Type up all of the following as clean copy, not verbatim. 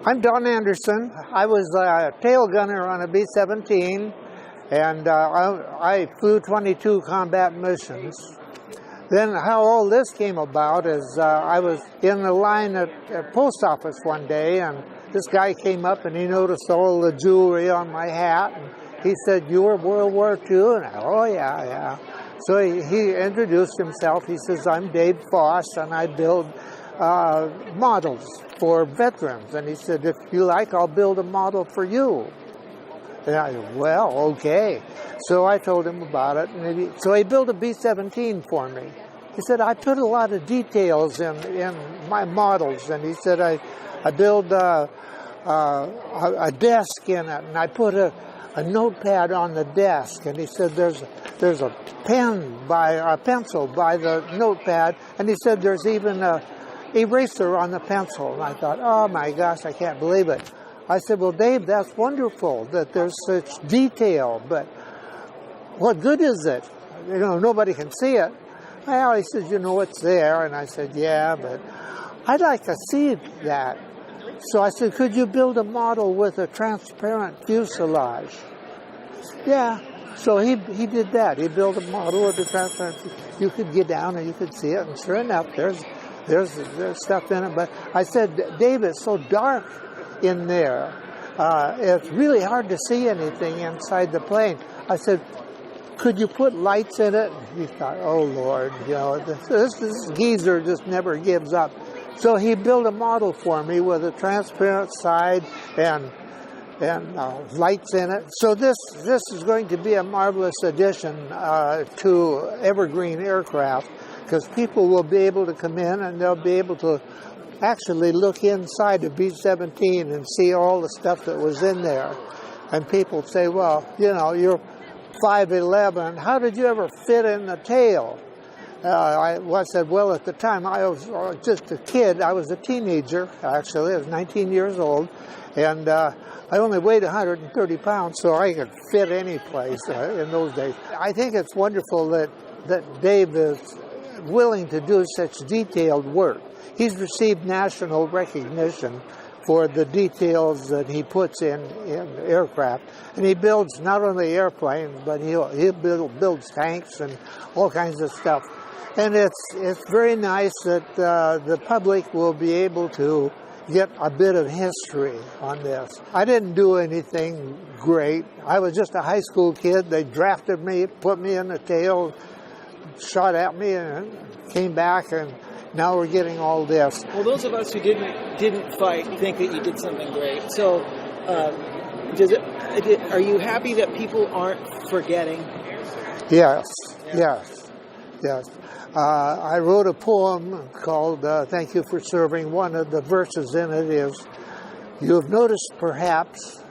I'm Don Anderson. I was a tail gunner on a B-17, and I flew 22 combat missions. Then how all this came about is I was in the line at the post office one day, and this guy came up and he noticed all the jewelry on my hat, and he said, "You were World War II?" And I, "Oh, yeah." So he introduced himself. He says, "I'm Dave Foss, and I build models for veterans." And he said, "If you like, I'll build a model for you." And I said, "Well, okay." So I told him about it. And so he built a B-17 for me. He said, "I put a lot of details in my models." And he said, I build a desk in it, and I put a notepad on the desk. And he said, there's a pencil by the notepad. And he said, there's even a eraser on the pencil. And I thought, oh my gosh, I can't believe it. I said, "Well, Dave, that's wonderful that there's such detail, but what good is it? You know, nobody can see it." Well, he said, "You know, it's there." And I said, "Yeah, but I'd like to see that." So I said, "Could you build a model with a transparent fuselage?" Yeah. So he did that. He built a model with a transparent fuselage. You could get down and you could see it, and sure enough, there's stuff in it. But I said, "Dave, it's so dark in there. It's really hard to see anything inside the plane." I said, "Could you put lights in it?" He thought, "Oh Lord, you know, this geezer just never gives up." So he built a model for me with a transparent side and lights in it. So this is going to be a marvelous addition to Evergreen Aircraft, because people will be able to come in and they'll be able to actually look inside the B-17 and see all the stuff that was in there. And people say, "Well, you know, you're 5'11", how did you ever fit in the tail?" I said, "Well, at the time I was just a kid. I was a teenager, actually. I was 19 years old, and I only weighed 130 pounds, so I could fit any place in those days." I think it's wonderful that Dave is willing to do such detailed work. He's received national recognition for the details that he puts in aircraft. And he builds not only airplanes, but he builds tanks and all kinds of stuff. And it's very nice that the public will be able to get a bit of history on this. I didn't do anything great. I was just a high school kid. They drafted me, put me in the tail, shot at me, and came back, and now we're getting all this. Well, those of us who didn't fight think that you did something great. So, are you happy that people aren't forgetting? Yes. I wrote a poem called "Thank You for Serving." One of the verses in it is, "You have noticed perhaps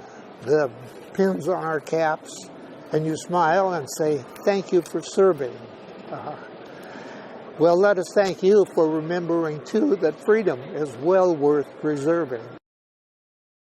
the pins on our caps, and you smile and say, 'Thank you for serving.' Well, let us thank you for remembering, too, that freedom is well worth preserving."